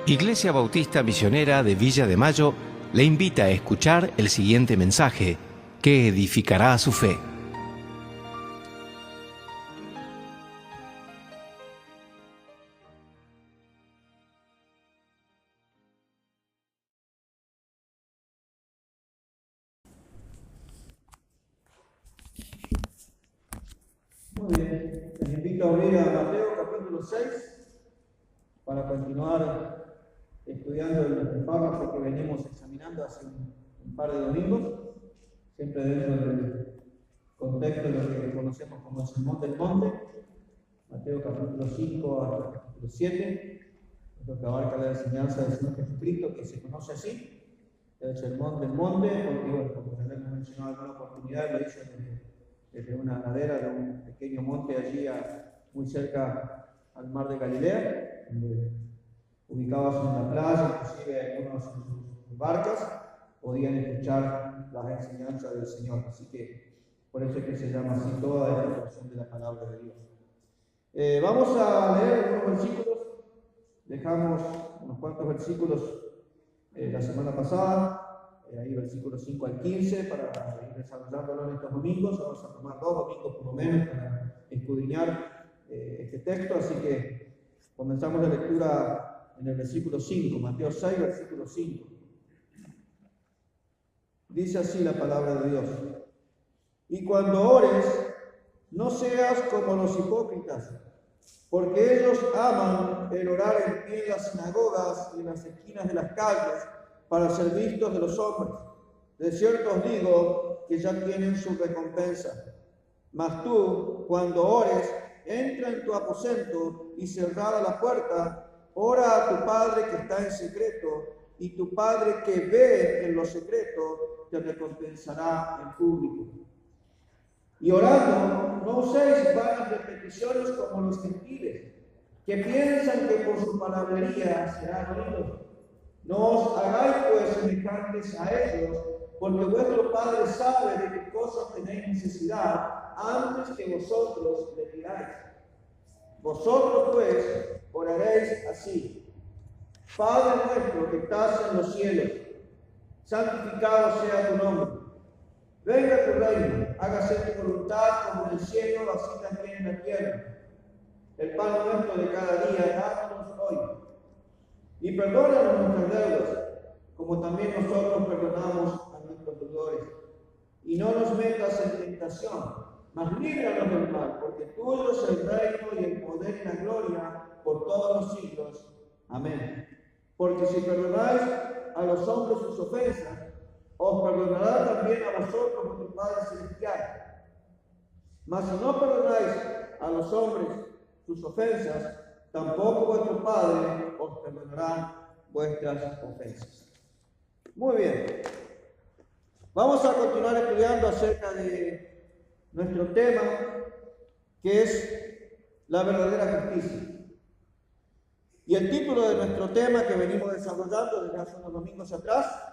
Iglesia Bautista Misionera de Villa de Mayo le invita a escuchar el siguiente mensaje que edificará su fe. Muy bien, les invito a abrir a Mateo capítulo 6 para continuar estudiando el párrafo que venimos examinando hace un par de domingos, siempre dentro del contexto de lo que conocemos como el Sermón del Monte, Mateo capítulo 5 hasta capítulo 7, es lo que abarca la enseñanza del Señor Jesucristo, que se conoce así, el Sermón del Monte, porque bueno, como ya hemos mencionado en alguna oportunidad, lo hizo desde una ladera de un pequeño monte allí muy cerca al mar de Galilea, donde ubicados en la playa, inclusive algunos en sus barcas, podían escuchar las enseñanzas del Señor. Así que por eso es que se llama así toda esta porción de la palabra de Dios. Vamos a leer algunos versículos. Dejamos unos cuantos versículos la semana pasada, ahí versículos 5 al 15, para ir desarrollándolo en estos domingos. Vamos a tomar 2 domingos por lo menos para escudriñar este texto, así que comenzamos la lectura en el versículo 5, Mateo 6, versículo 5. Dice así la palabra de Dios: y cuando ores, no seas como los hipócritas, porque ellos aman el orar en pie en las sinagogas y en las esquinas de las calles para ser vistos de los hombres. De cierto os digo que ya tienen su recompensa. Mas tú, cuando ores, entra en tu aposento y cerrada la puerta, ora a tu Padre que está en secreto, y tu Padre que ve en lo secreto te recompensará en público. Y orando, no uséis vanas repeticiones como los gentiles, que piensan que por su palabrería serán oídos. No os hagáis pues semejantes a ellos, porque vuestro Padre sabe de qué cosas tenéis necesidad antes que vosotros le pidáis. Vosotros pues oraréis así: Padre nuestro que estás en los cielos, santificado sea tu nombre. Venga tu reino, hágase tu voluntad como en el cielo, así también en la tierra. El pan nuestro de cada día, dános hoy. Y perdónanos nuestras deudas, como también nosotros perdonamos a nuestros deudores. Y no nos metas en tentación, mas líbranos del mal, porque tuyo es el reino y el poder y la gloria por todos los siglos. Amén. Porque si perdonáis a los hombres sus ofensas, os perdonará también a vosotros vuestro Padre Celestial. Mas si no perdonáis a los hombres sus ofensas, tampoco vuestro Padre os perdonará vuestras ofensas. Muy bien. Vamos a continuar estudiando acerca de nuestro tema, que es la verdadera justicia. Y el título de nuestro tema que venimos desarrollando desde hace unos domingos atrás,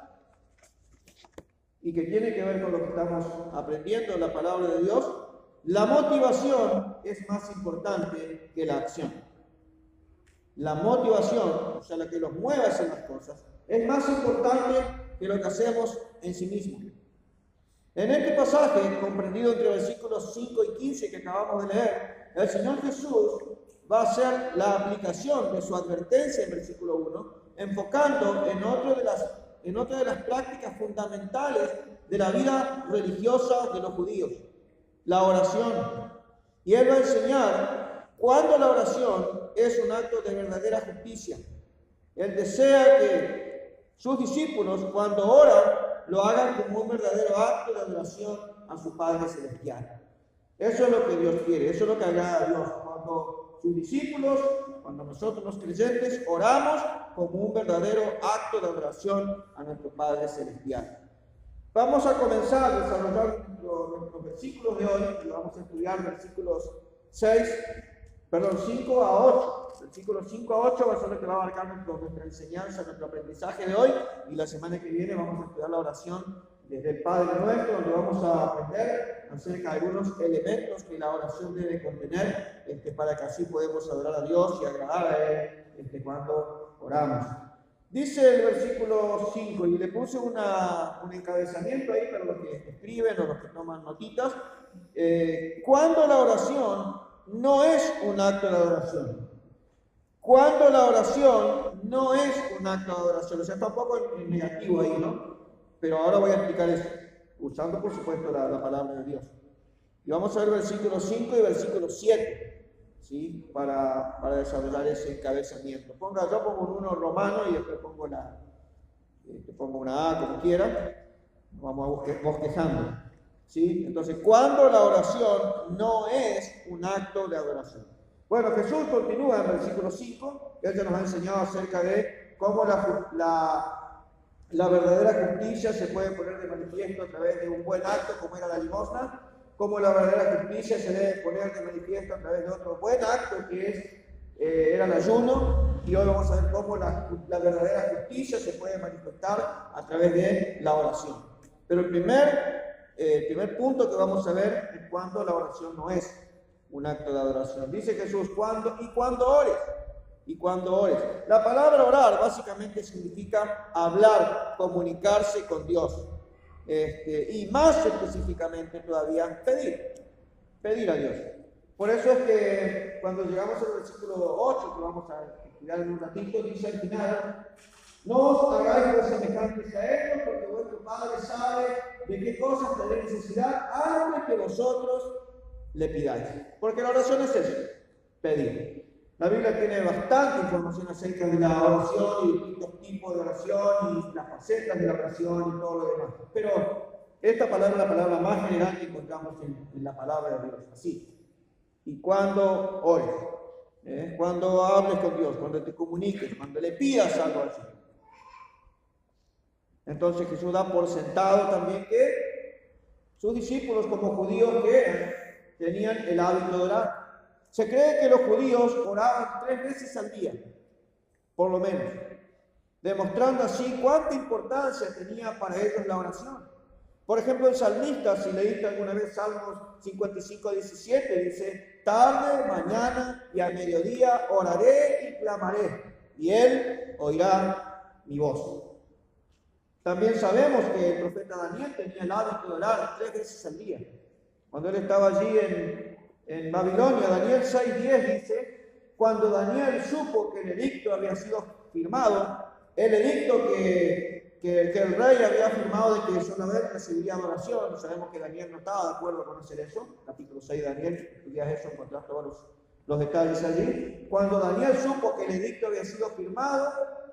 y que tiene que ver con lo que estamos aprendiendo en la palabra de Dios: la motivación es más importante que la acción. La motivación, o sea, la que los mueve a hacer las cosas, es más importante que lo que hacemos en sí mismo. En este pasaje, comprendido entre versículos 5 y 15 que acabamos de leer, el Señor Jesús va a hacer la aplicación de su advertencia en versículo 1, enfocando en otra de las prácticas fundamentales de la vida religiosa de los judíos: la oración. Y Él va a enseñar cuándo la oración es un acto de verdadera justicia. Él desea que sus discípulos, cuando oran, lo hagan como un verdadero acto de adoración a su Padre Celestial. Eso es lo que Dios quiere, eso es lo que agrada a Dios. Cuando sus discípulos, cuando nosotros los creyentes, oramos como un verdadero acto de adoración a nuestro Padre Celestial. Vamos a comenzar a desarrollar nuestros versículos de hoy, y vamos a estudiar versículos 5 a 8. Versículos 5 a 8 va a ser lo que va a abarcar nuestra enseñanza, nuestro aprendizaje de hoy, y la semana que viene vamos a estudiar la oración desde el Padre Nuestro, donde vamos a aprender acerca de algunos elementos que la oración debe contener, para que así podamos adorar a Dios y agradar a Él cuando oramos. Dice el versículo 5, y le puse un encabezamiento ahí para los que escriben o los que toman notitas. Cuando la oración no es un acto de adoración. Cuando la oración no es un acto de adoración. O sea, está un poco en negativo ahí, ¿no? Pero ahora voy a explicar eso, usando por supuesto la palabra de Dios. Y vamos a ver versículo 5 y versículo 7, ¿sí? Para desarrollar ese encabezamiento. Yo pongo uno romano y después pongo una A, como quiera. Vamos a bosquejando, ¿sí? Entonces, cuando la oración no es un acto de adoración. Bueno, Jesús continúa en versículo 5, que él ya nos ha enseñado acerca de cómo la verdadera justicia se puede poner de manifiesto a través de un buen acto, como era la limosna, como la verdadera justicia se debe poner de manifiesto a través de otro buen acto, que era el ayuno, y hoy vamos a ver cómo la verdadera justicia se puede manifestar a través de la oración. Pero el primer punto que vamos a ver es cuando la oración no es un acto de adoración. Dice Jesús, cuando ores. Y cuando ores. La palabra orar básicamente significa hablar, comunicarse con Dios. Y más específicamente todavía, pedir a Dios. Por eso es que cuando llegamos al versículo 8, que vamos a estudiar en un ratito, dice al final, no os hagáis pues semejantes a ellos, porque vuestro Padre sabe de qué cosas tenéis necesidad antes que vosotros le pidáis. Porque la oración es eso, pedir. La Biblia tiene bastante información acerca de la oración y distintos tipos de oración y las facetas de la oración y todo lo demás. Pero esta palabra es la palabra más general que encontramos en la palabra de Dios. Así. Y cuando ores, cuando hables con Dios, cuando te comuniques, cuando le pidas algo al Señor. Entonces Jesús da por sentado también que sus discípulos, como judíos que eran, tenían el hábito de orar. Se cree que los judíos oraban 3 veces al día, por lo menos, demostrando así cuánta importancia tenía para ellos la oración. Por ejemplo, el salmista, si leíste alguna vez Salmos 55:17, dice, tarde, mañana y al mediodía oraré y clamaré, y él oirá mi voz. También sabemos que el profeta Daniel tenía el hábito de orar 3 veces al día. Cuando él estaba allí en Babilonia, Daniel 6:10 dice, cuando Daniel supo que el edicto había sido firmado, el edicto que el rey había firmado de que solamente recibiría adoración, sabemos que Daniel no estaba de acuerdo con hacer eso, capítulo 6 de Daniel, estudias eso, encontrás todos los detalles allí. Cuando Daniel supo que el edicto había sido firmado,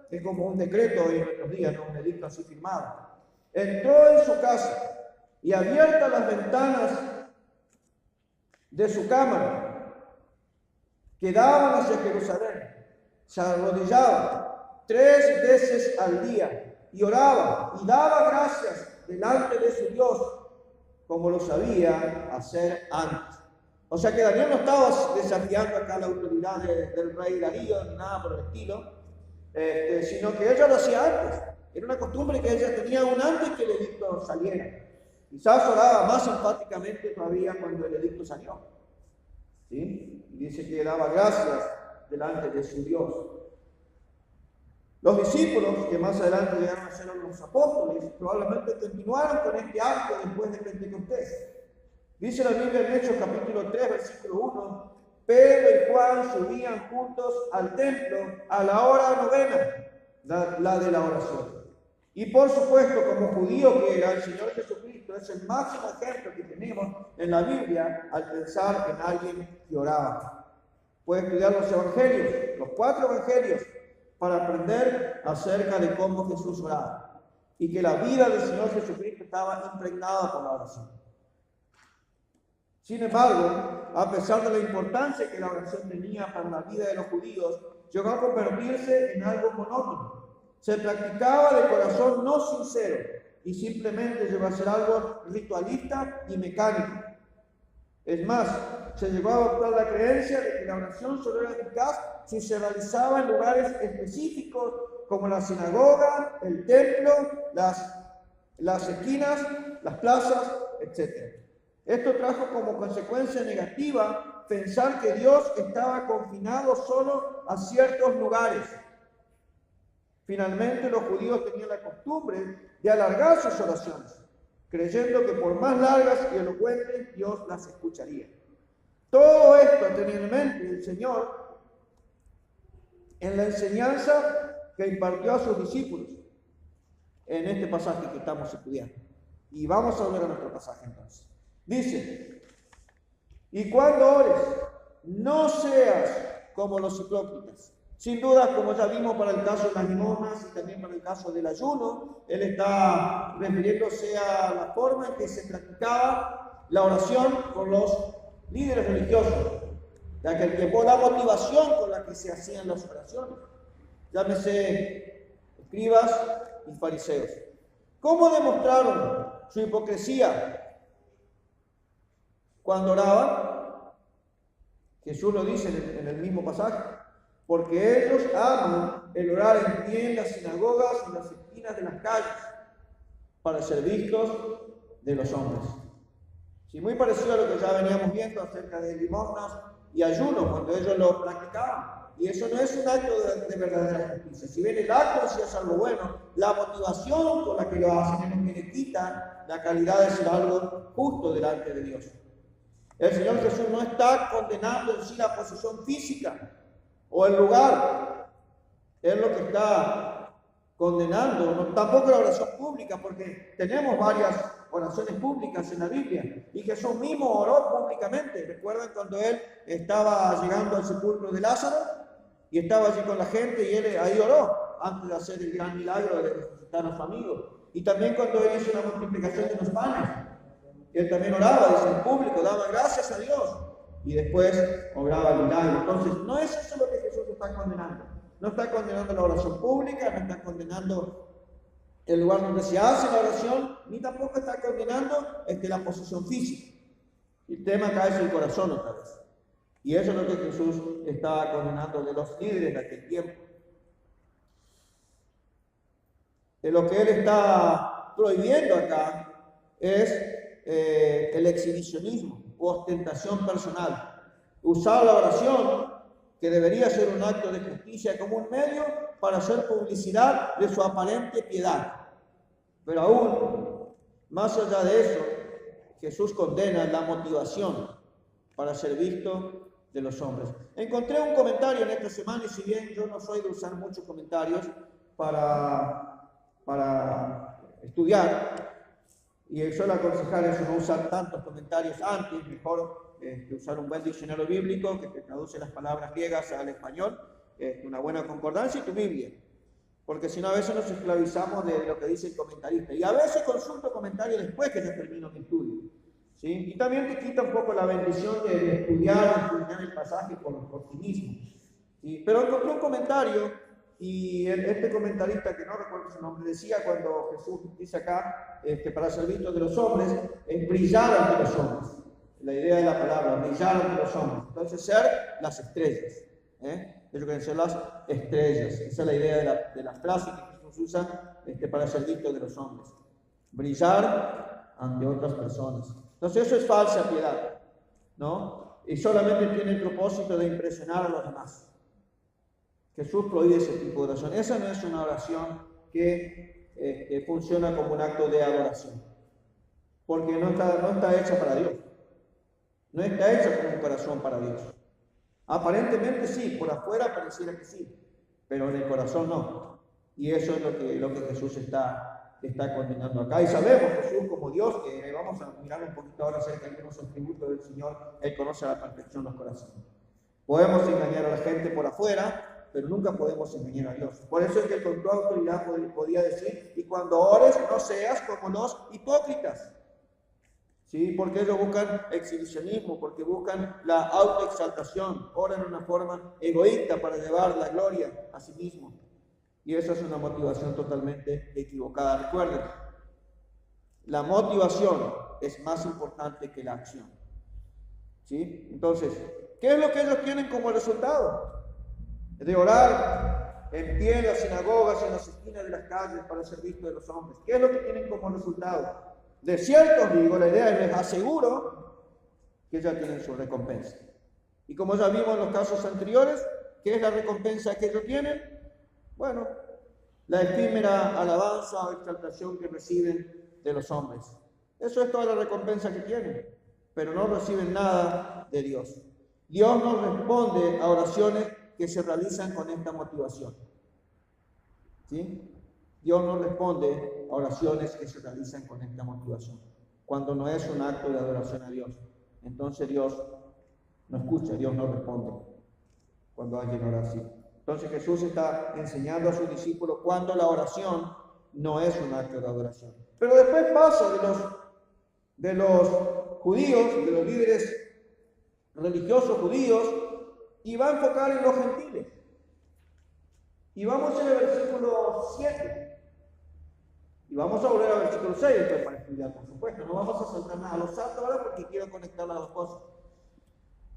es como un decreto hoy en nuestros días, no un edicto así firmado, entró en su casa y abiertas las ventanas de su cámara, que daban hacia Jerusalén, se arrodillaba 3 veces al día y oraba y daba gracias delante de su Dios, como lo sabía hacer antes. O sea que Daniel no estaba desafiando acá la autoridad del rey Darío ni nada por el estilo, sino que ella lo hacía antes. Era una costumbre que ella tenía aún antes que el edicto saliera. Quizás oraba más enfáticamente todavía cuando el edicto salió. ¿Sí? Y dice que daba gracias delante de su Dios. Los discípulos, que más adelante llegaron a ser los apóstoles, probablemente continuaron con este acto después de Pentecostés. Dice la Biblia en Hechos capítulo 3, versículo 1, Pedro y Juan subían juntos al templo a la hora novena, la de la oración. Y por supuesto, como judío que era, el Señor Jesucristo es el máximo ejemplo que tenemos en la Biblia al pensar en alguien que oraba. Puede estudiar los evangelios, los 4 evangelios, para aprender acerca de cómo Jesús oraba y que la vida del Señor Jesucristo estaba impregnada por la oración. Sin embargo, a pesar de la importancia que la oración tenía para la vida de los judíos, llegó a convertirse en algo monótono. Se practicaba de corazón no sincero y simplemente llegó a ser algo ritualista y mecánico. Es más, se llegó a adoptar la creencia de que la oración solo era eficaz si se realizaba en lugares específicos como la sinagoga, el templo, las esquinas, las plazas, etc. Esto trajo como consecuencia negativa pensar que Dios estaba confinado solo a ciertos lugares. Finalmente, los judíos tenían la costumbre de alargar sus oraciones, creyendo que por más largas y elocuentes Dios las escucharía. Todo esto tenía en mente el Señor en la enseñanza que impartió a sus discípulos en este pasaje que estamos estudiando. Y vamos a volver a nuestro pasaje entonces. Dice: y cuando ores, no seas como los hipócritas. Sin duda, como ya vimos para el caso de las limosnas y también para el caso del ayuno, él está refiriéndose a la forma en que se practicaba la oración por los líderes religiosos, ya que el tiempo, la motivación con la que se hacían las oraciones, llámese escribas y fariseos. ¿Cómo demostraron su hipocresía cuando oraban? Jesús lo dice en el mismo pasaje: porque ellos aman el orar en pie en las sinagogas y en las esquinas de las calles para ser vistos de los hombres. Sí, muy parecido a lo que ya veníamos viendo acerca de limosnas y ayuno, cuando ellos lo practicaban. Y eso no es un acto de verdadera justicia. Si bien el acto sí es algo bueno, la motivación con la que lo hacen es lo que le quita la calidad de ser algo justo delante de Dios. El Señor Jesús no está condenando en sí la posición física o el lugar. Es lo que está condenando, tampoco la oración pública, porque tenemos varias oraciones públicas en la Biblia, y Jesús mismo oró públicamente. ¿Recuerdan cuando él estaba llegando al sepulcro de Lázaro y estaba allí con la gente y él ahí oró antes de hacer el gran milagro de resucitar a su amigo? Y también cuando él hizo la multiplicación de los panes, él también oraba, dice, en público, daba gracias a Dios y después obraba el milagro. Entonces, no es eso lo que Jesús está condenando. No está condenando la oración pública, no está condenando el lugar donde se hace la oración, ni tampoco está condenando la posición física. El tema acá es el corazón otra vez. Y eso es lo que Jesús estaba condenando de los líderes de aquel tiempo. De lo que él está prohibiendo acá es el exhibicionismo o ostentación personal. Usar la oración, que debería ser un acto de justicia, como un medio para hacer publicidad de su aparente piedad. Pero aún, más allá de eso, Jesús condena la motivación para ser visto de los hombres. Encontré un comentario en esta semana, y si bien yo no soy de usar muchos comentarios para estudiar, y suelo aconsejar eso, no usar tantos comentarios antes, mejor usar un buen diccionario bíblico que te traduce las palabras griegas al español, una buena concordancia y tu Biblia. Porque si no, a veces nos esclavizamos de lo que dice el comentarista. Y a veces consulto comentarios después que ya termino mi estudio. ¿Sí? Y también te quita un poco la bendición de estudiar el pasaje por ti mismo. ¿Sí? Pero encontré un comentario, y este comentarista, que no recuerdo su nombre, decía cuando Jesús dice acá, para ser visto de los hombres, es brillar ante los hombres. La idea de la palabra, brillar ante los hombres. Entonces, ser las estrellas. Ellos quieren ser las estrellas. Esa es la idea de la frase que Jesús usa para ser visto de los hombres. Brillar ante otras personas. Entonces, eso es falsa piedad, ¿no? Y solamente tiene el propósito de impresionar a los demás. Jesús prohíbe ese tipo de oración. Esa no es una oración que funciona como un acto de adoración. Porque no está hecha para Dios. No está hecha con un corazón para Dios. Aparentemente sí, por afuera pareciera que sí, pero en el corazón no. Y eso es lo que Jesús está condenando acá. Y sabemos Jesús como Dios, que vamos a mirar un poquito ahora acerca de algunos atributos del Señor. Él conoce a la perfección los corazones. Podemos engañar a la gente por afuera, pero nunca podemos engañar a Dios. Por eso es que con toda autoridad podía decir: y cuando ores, no seas como los hipócritas. ¿Sí? Porque ellos buscan exhibicionismo, porque buscan la autoexaltación, oran de una forma egoísta para llevar la gloria a sí mismos. Y eso es una motivación totalmente equivocada. Recuerden, la motivación es más importante que la acción. ¿Sí? Entonces, ¿qué es lo que ellos tienen como resultado? De orar en pie en las sinagogas, en las esquinas de las calles para ser visto de los hombres. ¿Qué es lo que tienen como resultado? De cierto os digo, la idea es, les aseguro que ya tienen su recompensa. Y como ya vimos en los casos anteriores, ¿qué es la recompensa que ellos tienen? Bueno, la efímera alabanza o exaltación que reciben de los hombres. Eso es toda la recompensa que tienen, pero no reciben nada de Dios. Dios no responde a oraciones que se realizan con esta motivación. ¿Sí? Dios no responde a oraciones que se realizan con esta motivación, cuando no es un acto de adoración a Dios. Entonces Dios no escucha, Dios no responde cuando alguien ora así. Entonces Jesús está enseñando a sus discípulos cuando la oración no es un acto de adoración. Pero después pasa de los judíos, de los líderes religiosos judíos, y va a enfocar en los gentiles. Y vamos en el versículo 7. Y vamos a volver al versículo 6 después para estudiar, por supuesto. No vamos a saltar nada. Lo salto ahora porque quiero conectar las dos cosas.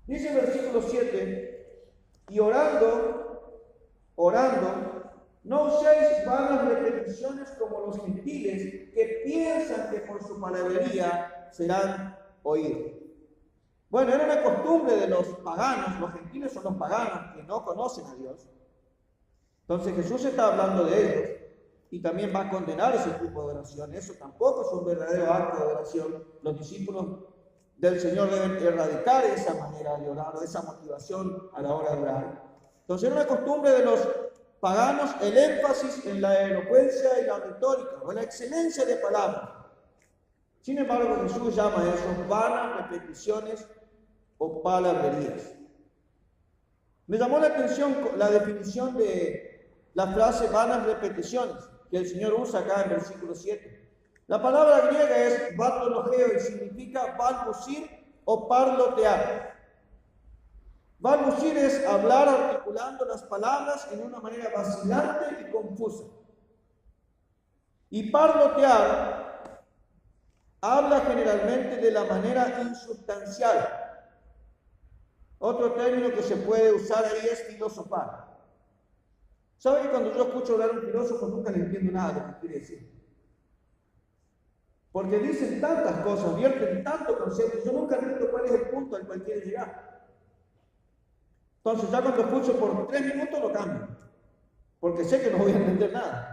Dice el versículo 7, y orando, no uséis vanas repeticiones como los gentiles que piensan que por su palabrería serán oídos. Bueno, era una costumbre de los paganos, los gentiles son los paganos que no conocen a Dios. Entonces Jesús está hablando de ellos y también va a condenar ese tipo de oración. Eso tampoco es un verdadero acto de oración. Los discípulos del Señor deben erradicar esa manera de orar o esa motivación a la hora de orar. Entonces era una costumbre de los paganos el énfasis en la elocuencia y la retórica o la excelencia de palabras. Sin embargo, Jesús llama a eso vanas repeticiones o palabrerías. Me llamó la atención la definición de la frase vanas repeticiones que el Señor usa acá en versículo 7. La palabra griega es batologeo y significa balbucir o parlotear. Balbucir es hablar articulando las palabras en una manera vacilante y confusa. Y parlotear habla generalmente de la manera insubstancial. Otro término que se puede usar ahí es filosofar. ¿Sabe que cuando yo escucho hablar a un filósofo nunca le entiendo nada de lo que quiere decir? Porque dicen tantas cosas, vierten tantos conceptos, yo nunca entiendo cuál es el punto al cual quiere llegar. Entonces ya cuando escucho por 3 minutos lo cambio, porque sé que no voy a entender nada.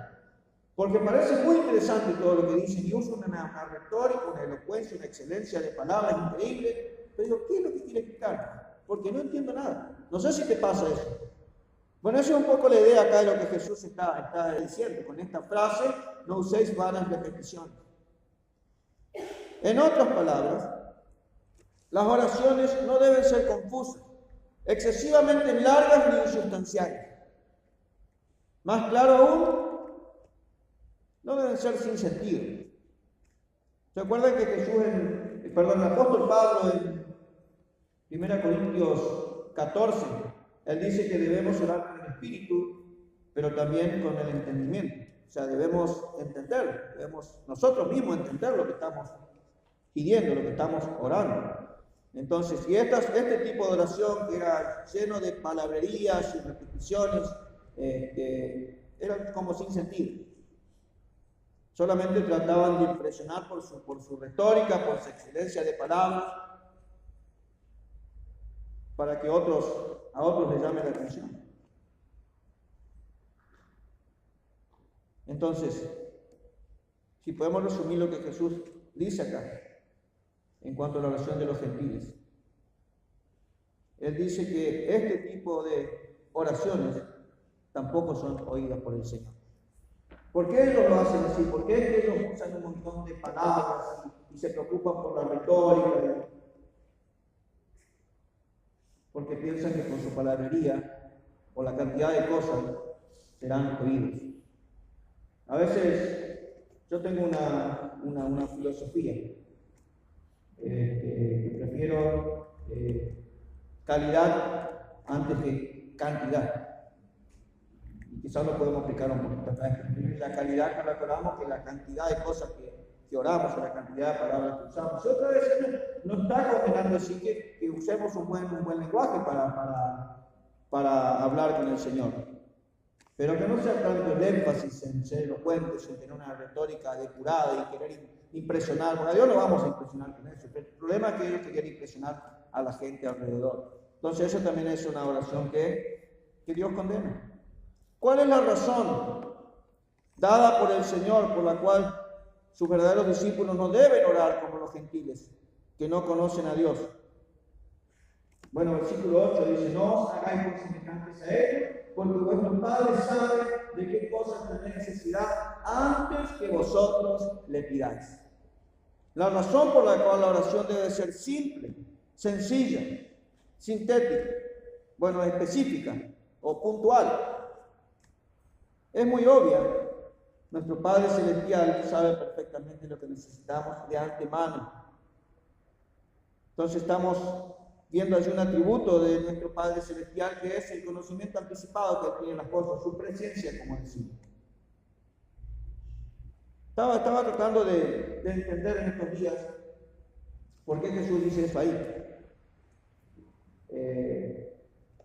Porque parece muy interesante todo lo que dicen y usan una retórica, una elocuencia, una excelencia de palabras increíble, pero digo, ¿qué es lo que quiere explicar? Porque no entiendo nada. No sé si te pasa eso. Bueno, esa es un poco la idea acá de lo que Jesús está diciendo. Con esta frase, no uséis vanas repeticiones. En otras palabras, las oraciones no deben ser confusas, excesivamente largas ni insustanciales. Más claro aún, no deben ser sin sentido. ¿Se acuerdan que Jesús, el apóstol Pablo en 1 Corintios 14, él dice que debemos orar con el espíritu, pero también con el entendimiento? O sea, debemos entender, debemos nosotros mismos entender lo que estamos pidiendo, lo que estamos orando. Entonces, si este tipo de oración que era lleno de palabrerías y repeticiones, eran como sin sentido. Solamente trataban de impresionar por su retórica, por su excelencia de palabras, para que a otros les llame la atención. Entonces, si podemos resumir lo que Jesús dice acá, en cuanto a la oración de los gentiles. Él dice que este tipo de oraciones tampoco son oídas por el Señor. ¿Por qué ellos lo hacen así? ¿Por qué ellos usan un montón de palabras y se preocupan por la retórica? Porque piensan que con su palabrería o la cantidad de cosas serán oídos. A veces yo tengo una filosofía. Prefiero calidad antes que cantidad. Y quizás lo podemos explicar un poquito acá. La calidad con la que oramos que la cantidad de cosas que oramos o la cantidad de palabras que usamos. Y otra vez no está condenando así que usemos un buen lenguaje para hablar con el Señor. Pero que no sea tanto el énfasis en ser elocuentes, en tener una retórica depurada y querer impresionar. Bueno, a Dios no vamos a impresionar con eso. Pero el problema es que ellos querían impresionar a la gente alrededor. Entonces eso también es una oración que Dios condena. ¿Cuál es la razón dada por el Señor, por la cual sus verdaderos discípulos no deben orar como los gentiles, que no conocen a Dios. Bueno, versículo 8 dice, no os hagáis por semejantes a ellos, porque vuestro Padre sabe de qué cosas tenéis necesidad antes que vosotros le pidáis. La razón por la cual la oración debe ser simple, sencilla, sintética, bueno, específica o puntual, es muy obvia. Nuestro Padre Celestial sabe perfectamente lo que necesitamos de antemano. Entonces estamos viendo allí un atributo de nuestro Padre Celestial, que es el conocimiento anticipado que tiene las cosas, su presencia, como decimos. Estaba tratando de entender en estos días por qué Jesús dice eso ahí.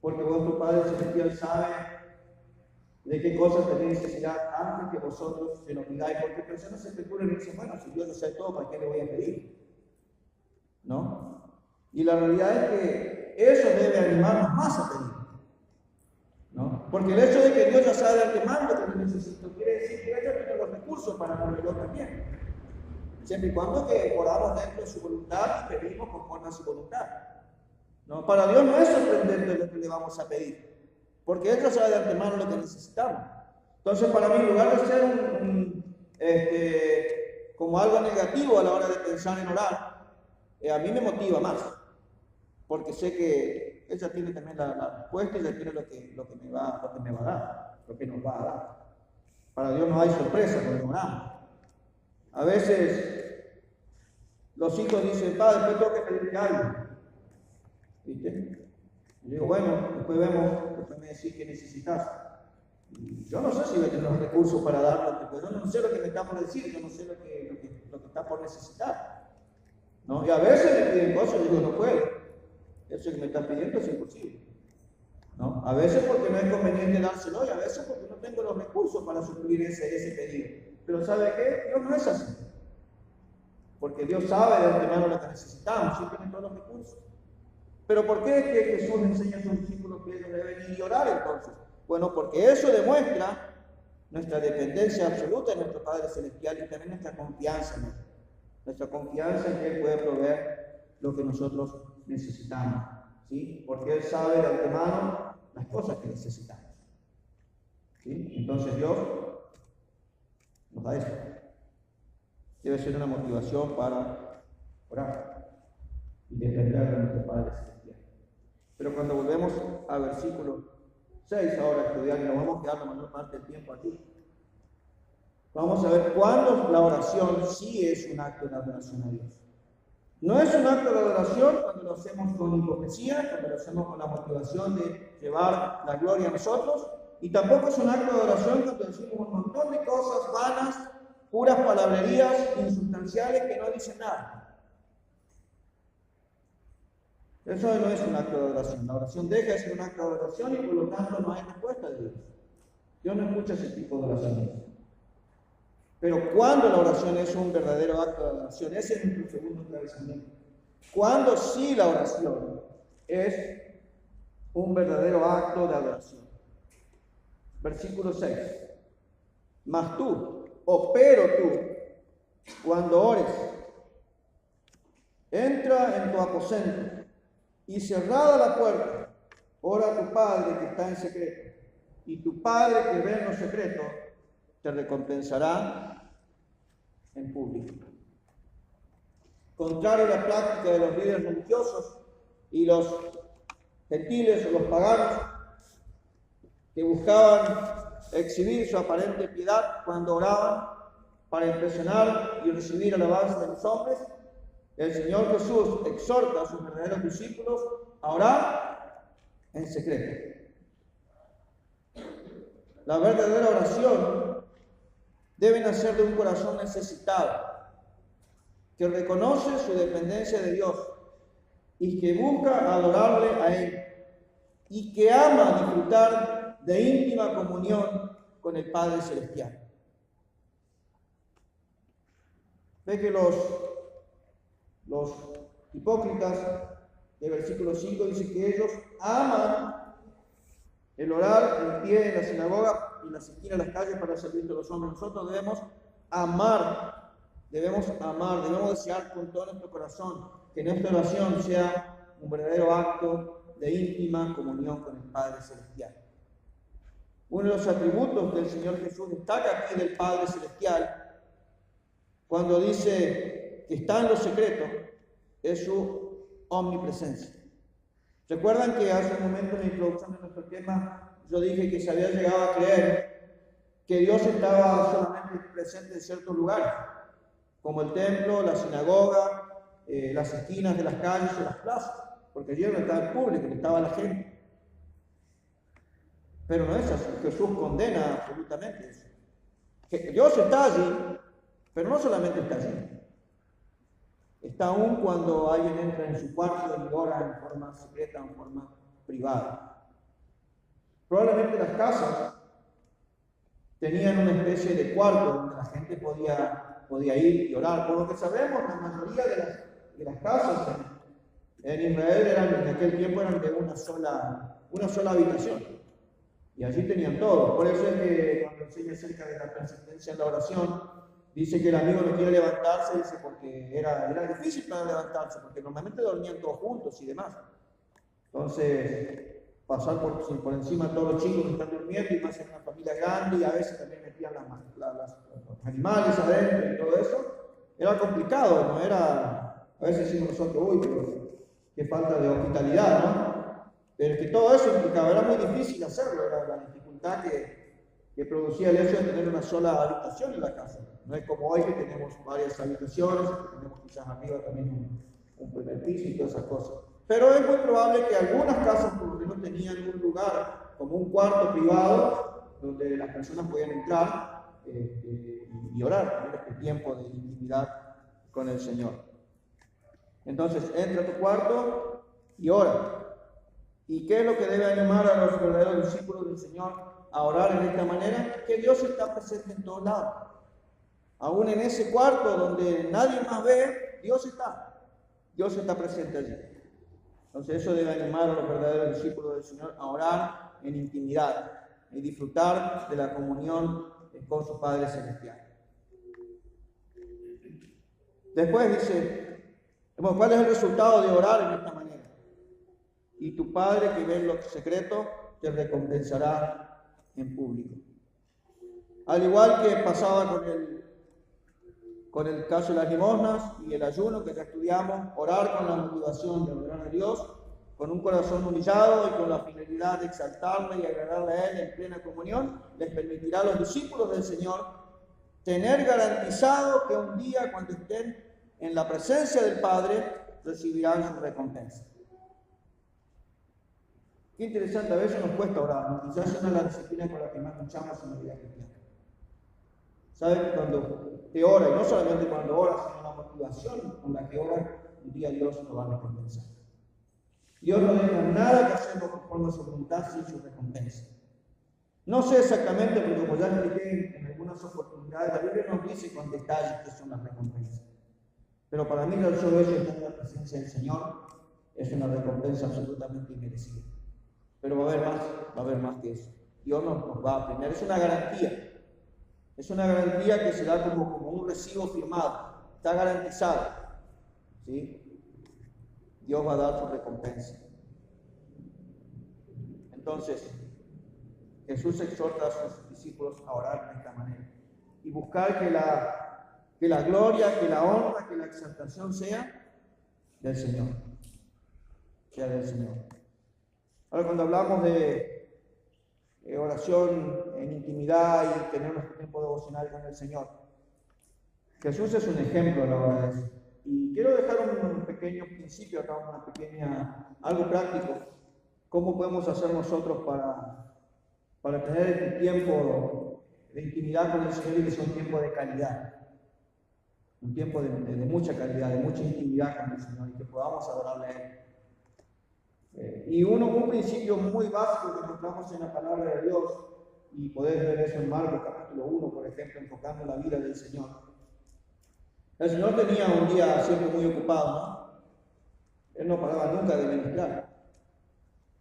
Porque vuestro Padre Celestial sabe de qué cosas tenéis necesidad antes que vosotros se lo pidáis, porque personas se especulan y dicen, bueno, si Dios lo sabe todo, ¿para qué le voy a pedir? ¿No? Y la realidad es que eso debe animarnos más a pedir, ¿no? Porque el hecho de que Dios ya sabe de antemano lo que necesito, quiere decir que ella tiene los recursos para moverlo también. Siempre y cuando que oramos dentro de su voluntad y pedimos conforme a su voluntad, ¿no? Para Dios no es sorprendente lo que le vamos a pedir, porque Él ya sabe de antemano lo que necesitamos. Entonces, para mí, en lugar de ser como algo negativo a la hora de pensar en orar, a mí me motiva más, porque sé que ella tiene también la respuesta y ella tiene lo que me va a dar, lo que nos va a dar. Para Dios no hay sorpresa cuando oramos. A veces los hijos dicen, padre, después tengo que pedirte algo. ¿Viste? Y digo, bueno, después me decís qué necesitas. Yo no sé si voy a tener los recursos para darlo, porque yo no sé lo que me está por decir, yo no sé lo que está por necesitar, ¿no? Y a veces me piden cosas y digo, no puedo. Eso que me están pidiendo es imposible, ¿no? A veces porque no es conveniente dárselo y a veces porque no tengo los recursos para suplir ese pedido. Pero ¿sabe qué? Dios no es así. Porque Dios sabe de antemano lo que necesitamos, sí tiene todos los recursos. Pero ¿por qué es que Jesús enseña a sus discípulos que ellos deben ir y orar entonces? Bueno, porque eso demuestra nuestra dependencia absoluta en nuestro Padre Celestial y también nuestra confianza en Él. Nuestra confianza en que Él puede proveer lo que nosotros necesitamos, ¿sí? Porque Él sabe de antemano las cosas que necesitamos, ¿sí? Entonces Dios nos da eso. Debe ser una motivación para orar y depender de nuestro Padre Celestial. Pero cuando volvemos al versículo 6 ahora a estudiar, y nos vamos a quedar la mayor parte del tiempo aquí, vamos a ver cuándo la oración sí es un acto de adoración a Dios. No es un acto de adoración cuando lo hacemos con hipocresía, cuando lo hacemos con la motivación de llevar la gloria a nosotros, y tampoco es un acto de adoración cuando decimos un montón de cosas vanas, puras palabrerías insustanciales que no dicen nada. Eso no es un acto de adoración. La oración deja de ser un acto de adoración y por lo tanto no hay respuesta de Dios. Dios no escucha ese tipo de oraciones. Pero cuando la oración es un verdadero acto de adoración, ese es nuestro segundo esclarecimiento. Cuando sí la oración es un verdadero acto de adoración. Versículo 6. Mas tú, pero tú, cuando ores, entra en tu aposento y cerrada la puerta, ora a tu Padre que está en secreto, y tu Padre que ve en lo secreto te recompensará en público. Contrario a la práctica de los líderes religiosos y los gentiles o los paganos que buscaban exhibir su aparente piedad cuando oraban para impresionar y recibir alabanza de los hombres, el Señor Jesús exhorta a sus verdaderos discípulos a orar en secreto. La verdadera oración debe nacer de un corazón necesitado, que reconoce su dependencia de Dios y que busca adorarle a Él y que ama disfrutar de íntima comunión con el Padre Celestial. Ve que los hipócritas del versículo 5 dicen que ellos aman el orar en pie en la sinagoga en las esquinas de las calles para servir a los hombres. Nosotros debemos amar, debemos desear con todo nuestro corazón que nuestra oración sea un verdadero acto de íntima comunión con el Padre Celestial. Uno de los atributos que el Señor Jesús destaca aquí del Padre Celestial, cuando dice que está en lo secreto, es su omnipresencia. ¿Recuerdan que hace un momento en la introducción de nuestro tema yo dije que se había llegado a creer que Dios estaba solamente presente en ciertos lugares, como el templo, la sinagoga, las esquinas de las calles o las plazas, porque allí no estaba el público, no estaba la gente? Pero no es así. Jesús condena absolutamente eso. Que Dios está allí, pero no solamente está allí. Está aún cuando alguien entra en su cuarto y ora en forma secreta, en forma privada. Probablemente las casas tenían una especie de cuarto donde la gente podía ir y orar. Por lo que sabemos, la mayoría de las casas en Israel en aquel tiempo eran de una sola habitación. Y allí tenían todo. Por eso es que cuando enseña acerca de la persistencia en la oración, dice que el amigo no quiere levantarse, dice porque era difícil para levantarse, porque normalmente dormían todos juntos y demás. Entonces, pasar por encima de todos los chicos que están durmiendo, y más en una familia grande, y a veces también metían los animales adentro y todo eso, era complicado, ¿no? A veces decimos nosotros, uy, pero qué falta de hospitalidad, ¿no? Pero es que todo eso implicaba, era muy difícil hacerlo, era la dificultad que producía el hecho de tener una sola habitación en la casa. No es como hoy que tenemos varias habitaciones, que tenemos quizás arriba también un primer piso y todas esas cosas. Pero es muy probable que algunas casas por lo menos tenían un lugar, como un cuarto privado, donde las personas podían entrar y orar, tener este tiempo de intimidad con el Señor. Entonces, entra a tu cuarto y ora. ¿Y qué es lo que debe animar a los verdaderos discípulos del Señor a orar de esta manera? Que Dios está presente en todos lados. Aún en ese cuarto donde nadie más ve, Dios está presente allí. Entonces eso debe animar a los verdaderos discípulos del Señor a orar en intimidad y disfrutar de la comunión con su Padre Celestial. Después dice, ¿cuál es el resultado de orar en esta manera? Y tu Padre que ve en lo secreto te recompensará en público. Al igual que pasaba con el caso de las limosnas y el ayuno que ya estudiamos, orar con la motivación de adorar a Dios, con un corazón humillado y con la finalidad de exaltarle y agradarle a Él en plena comunión, les permitirá a los discípulos del Señor tener garantizado que un día, cuando estén en la presencia del Padre, recibirán su recompensa. Qué interesante, a veces nos cuesta orar, ¿no? Quizás es una de las disciplinas con las que más luchamos en la vida cristiana. ¿Sabes que cuando te ora, y no solamente cuando oras, sino la motivación con la que oras, un día Dios nos va a recompensar? Dios no deja nada que hacemos conforme a su voluntad sin su recompensa. No sé exactamente, pero como ya expliqué en algunas oportunidades, la Biblia nos dice con detalle qué son las recompensas. Pero para mí el solo hecho de estar en la presencia del Señor es una recompensa absolutamente inmerecida. Pero va a haber más que eso. Dios nos va a premiar. Es una garantía. Es una garantía que se da como un recibo firmado. Está garantizado. ¿Sí? Dios va a dar su recompensa. Entonces, Jesús exhorta a sus discípulos a orar de esta manera y buscar que la gloria, que la honra, que la exaltación sea del Señor. Sea del Señor. Ahora, cuando hablamos de oración en intimidad y tener nuestro tiempo devocional con el Señor, Jesús es un ejemplo a la hora de eso. Y quiero dejar un pequeño principio acá, algo práctico. ¿Cómo podemos hacer nosotros para tener este tiempo de intimidad con el Señor y que sea un tiempo de calidad? Un tiempo de mucha calidad, de mucha intimidad con el Señor y que podamos adorarle a Él. Y un principio muy básico que encontramos en la palabra de Dios, y podés ver eso en Marcos capítulo 1, por ejemplo, enfocando la vida del Señor. El Señor tenía un día siempre muy ocupado, ¿no? Él no paraba nunca de ministrar.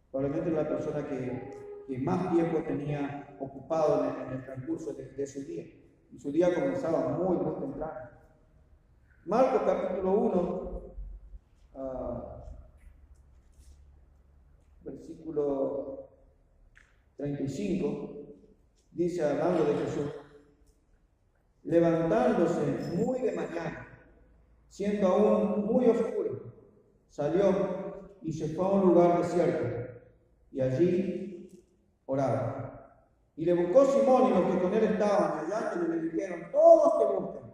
Probablemente era la persona que que más tiempo tenía ocupado en el transcurso de su día. Y su día comenzaba muy temprano. Marcos capítulo 1, versículo 35, dice, hablando de Jesús: levantándose muy de mañana, siendo aún muy oscuro, salió y se fue a un lugar desierto, y allí oraba. Y le buscó Simón y los que con él estaban, hallándole le dijeron: todos te buscan.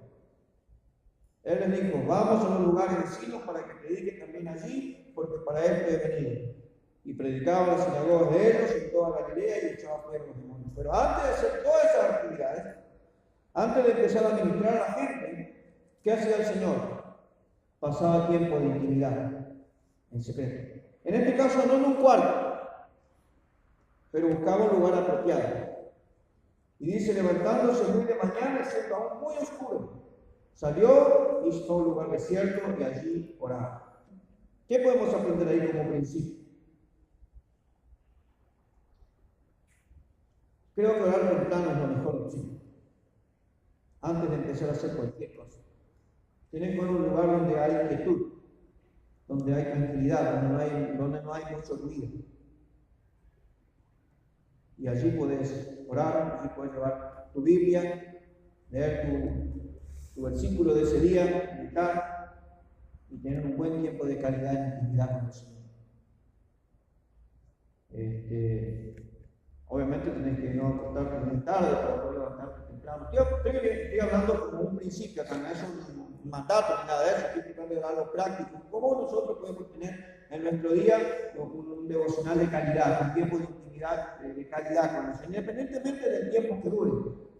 Él les dijo: vamos a los lugares vecinos para que predique también allí, porque para esto he venido. Y predicaba en las sinagogas de ellos en toda Galilea y echaba fuera los demonios. Pero antes de hacer todas esas actividades, antes de empezar a ministrar a la gente, ¿qué hacía el Señor? Pasaba tiempo de intimidad, en secreto. En este caso no en un cuarto, pero buscaba un lugar apropiado. Y dice: levantándose muy de mañana y siendo aún muy oscuro, salió y fue a un lugar desierto y allí oraba. ¿Qué podemos aprender ahí como principio? Creo que orar temprano es lo mejor posible, antes de empezar a hacer cualquier cosa. Tienes que ir a un lugar donde hay quietud, donde hay tranquilidad, donde no hay mucho ruido. Y allí puedes orar, allí puedes llevar tu Biblia, leer tu versículo de ese día, meditar y tener un buen tiempo de calidad en intimidad con el Señor. Obviamente tienes que no acostarte muy tarde para poder levantarte temprano. Estoy hablando como un principio, acá no es un mandato ni nada de eso, estoy tratando de dar algo práctico. ¿Cómo nosotros podemos tener en nuestro día un devocional de calidad, un tiempo de intimidad de calidad con el Señor, independientemente del tiempo que dure?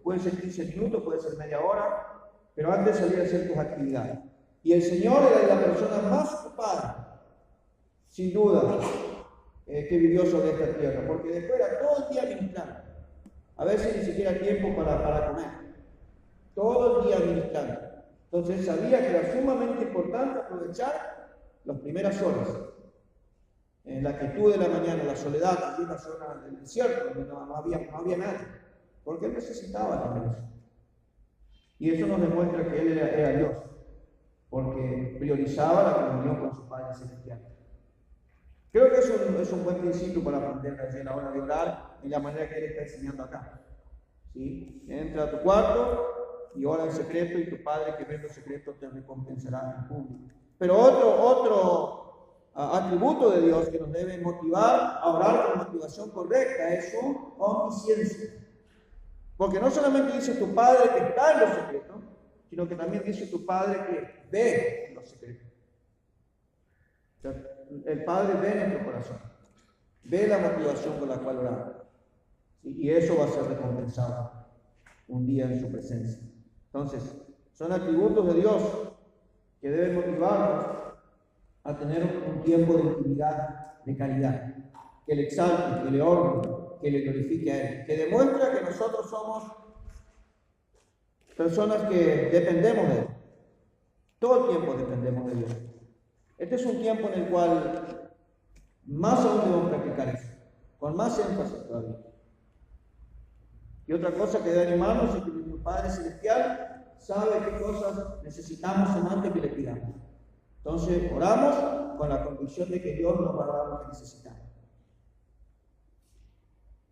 Puede ser 15 minutos, puede ser media hora, pero antes de salir a hacer tus actividades. Y el Señor era la persona más ocupada, sin duda, que vivió sobre esta tierra, porque después era todo el día ministrando. A veces ni siquiera tiempo para comer. Todo el día ministrando. Entonces él sabía que era sumamente importante aprovechar las primeras horas. En la quietud de la mañana, la soledad, allí en la zona del desierto, donde no había nadie. Porque él necesitaba también eso. Y eso nos demuestra que él era Dios, porque priorizaba la comunión con su Padre Celestial. Creo que eso es un buen principio para aprender a la hora de orar y la manera que él está enseñando acá. ¿Sí? Entra a tu cuarto y ora en secreto, y tu Padre que ve en los secretos te recompensará en público. Pero otro atributo de Dios que nos debe motivar a orar con motivación correcta es su omnisciencia. Porque no solamente dice tu Padre que está en los secretos, sino que también dice tu Padre que ve en los secretos. O sea, el Padre ve nuestro corazón, ve la motivación con la cual oramos, y eso va a ser recompensado un día en su presencia. Entonces, son atributos de Dios que deben motivarnos a tener un tiempo de intimidad de calidad, que le exalte, que le honre, que le glorifique a Él, que demuestra que nosotros somos personas que dependemos de Él. Todo el tiempo dependemos de Dios. Este es un tiempo en el cual más aún debemos practicar eso, con más énfasis todavía. Y otra cosa que debe animarnos es que nuestro Padre Celestial sabe qué cosas necesitamos antes que le pidamos. Entonces oramos con la convicción de que Dios nos va a dar lo que necesitamos.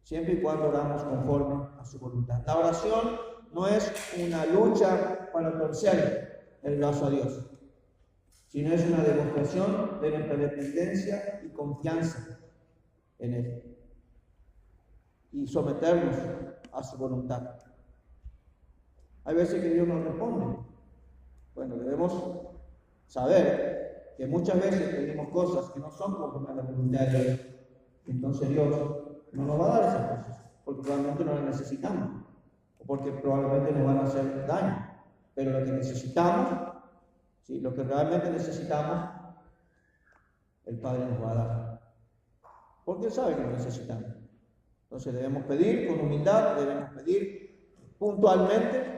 Siempre y cuando oramos conforme a su voluntad. La oración no es una lucha para torcer el brazo a Dios, sino es una demostración de nuestra dependencia y confianza en Él, y someternos a su voluntad. Hay veces que Dios nos responde. Bueno, debemos saber que muchas veces pedimos cosas que no son conforme a la voluntad de Dios. Entonces Dios no nos va a dar esas cosas, porque probablemente no las necesitamos, o porque probablemente nos van a hacer daño. Pero lo que necesitamos, ¿sí? Lo que realmente necesitamos, el Padre nos va a dar, porque Él sabe que lo necesitamos. Entonces debemos pedir con humildad, debemos pedir puntualmente,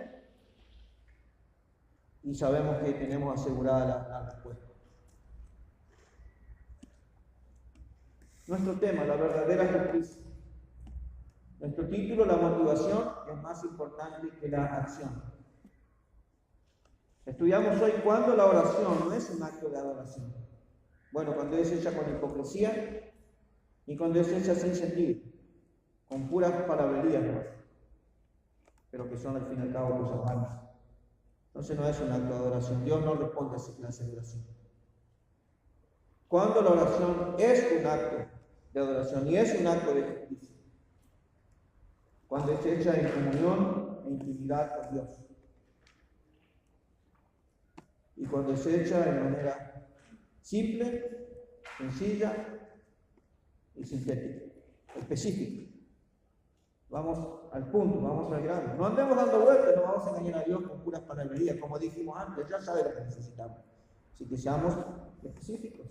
y sabemos que tenemos asegurada la respuesta. Nuestro tema, la verdadera justicia. Nuestro título, la motivación, es más importante que la acción. Estudiamos hoy cuándo la oración no es un acto de adoración. Bueno, cuando es hecha con hipocresía y cuando es hecha sin sentido, con puras palabrerías, pero que son al fin y al cabo cosas malas. Entonces no es un acto de adoración. Dios no responde a esa clase de oración. Cuando la oración es un acto de adoración y es un acto de justicia, cuando es hecha en comunión e intimidad con Dios, y cuando es hecha de manera simple, sencilla y sintética, específica. Vamos al punto, vamos al grano. No andemos dando vueltas, no vamos a engañar a Dios con puras palabrerías, como dijimos antes, ya sabe lo que necesitamos. Así que seamos específicos.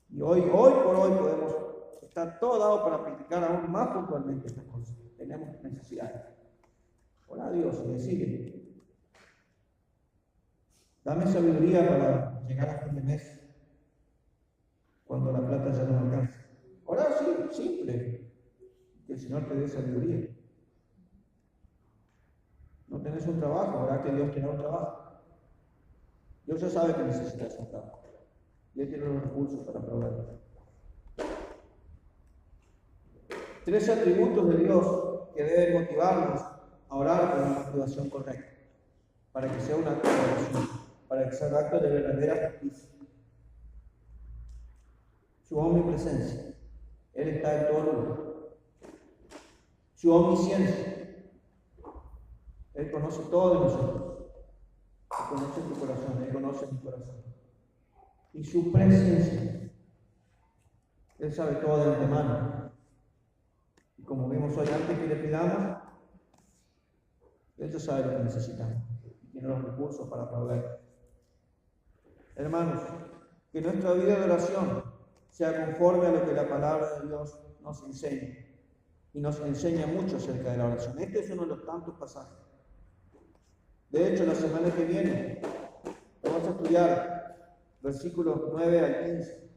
Y hoy por hoy podemos estar todo dado para practicar aún más puntualmente estas cosas. Tenemos necesidades. Ora a Dios y decirle: dame sabiduría para llegar a fin de mes, cuando la plata ya no alcanza. Orar sí, simple. Que el Señor te dé sabiduría. No tenés un trabajo, orar que Dios te dé un trabajo. Dios ya sabe que necesitas un trabajo. Y Él tiene los recursos para proveerlo. 3 atributos de Dios que deben motivarnos a orar con la motivación correcta, para que sea un acto de oración, para que sea un acto de verdadera justicia. Su omnipresencia. Él está en todo lugar. Su omnisciencia. Él conoce todo de nosotros. Él conoce tu corazón, Él conoce mi corazón. Y su presencia. Él sabe todo de antemano. Y como vimos hoy, antes que le pidamos, Él ya sabe lo que necesitamos. Y tiene los recursos para proveer. Hermanos, que nuestra vida de oración sea conforme a lo que la palabra de Dios nos enseña. Y nos enseña mucho acerca de la oración. Este es uno de los tantos pasajes. De hecho, la semana que viene vamos a estudiar versículos 9 al 15.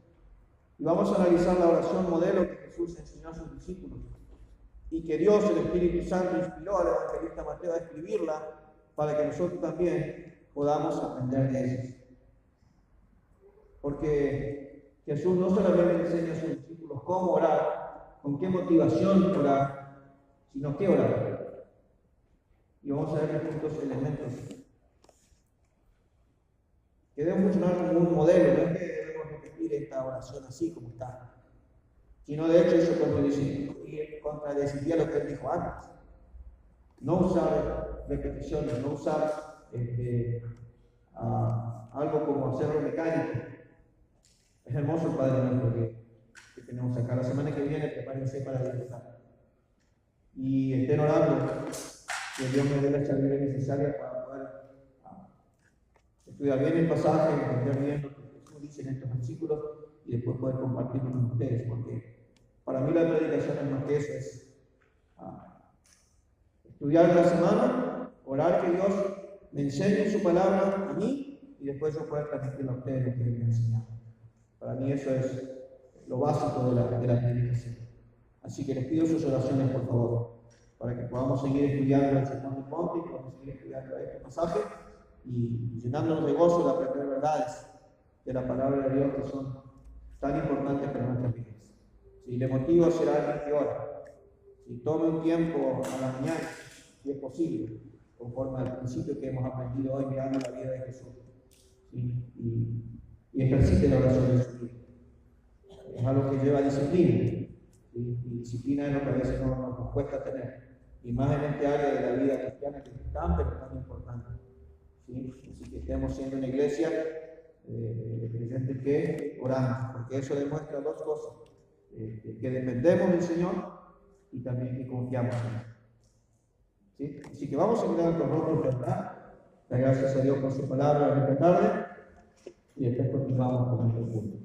Y vamos a analizar la oración modelo que Jesús enseñó a sus discípulos. Y que Dios, el Espíritu Santo, inspiró al evangelista Mateo a escribirla para que nosotros también podamos aprender de ellos. Porque Jesús no solamente enseña a sus discípulos cómo orar, con qué motivación orar, sino qué orar. Y vamos a ver estos elementos que deben funcionar como un modelo. No es que debemos repetir esta oración así como está, sino de hecho eso contradeciría lo que él dijo antes. No usar repeticiones, no usar algo como hacerlo mecánico. Es hermoso el Padre nuestro que tenemos acá. La semana que viene prepárense para disfrutar. Y estén orando que Dios me dé la sabiduría necesaria para poder estudiar bien el pasaje, entender bien lo que Jesús dice en estos versículos y después poder compartirlo con ustedes, porque para mí la predicación es más que eso, es estudiar la semana, orar que Dios me enseñe su palabra a mí y después yo pueda transmitirlo a ustedes lo que Él me ha enseñado. Para mí eso es lo básico de la predicación. Así que les pido sus oraciones, por favor, para que podamos seguir estudiando el Sermón del Monte y podamos seguir estudiando este pasaje y llenándonos de gozo de aprender verdades de la palabra de Dios que son tan importantes para nuestras vidas. Si le motivo a ser alguien que ora, si tome un tiempo a la mañana, si es posible, conforme al principio que hemos aprendido hoy mirando la vida de Jesús, y ejercite la oración de su vida. Es algo que lleva disciplina, y disciplina es lo que a veces nos cuesta tener, y más en este área de la vida cristiana que es tan pero tan importante. ¿Sí? Así que estemos siendo una iglesia de creyentes que oramos, porque eso demuestra dos cosas: que dependemos del Señor y también que confiamos en Él. ¿Sí? Así que vamos a mirar con rostros de verdad. Dar gracias a Dios por su palabra en esta tarde y después continuamos con el culto.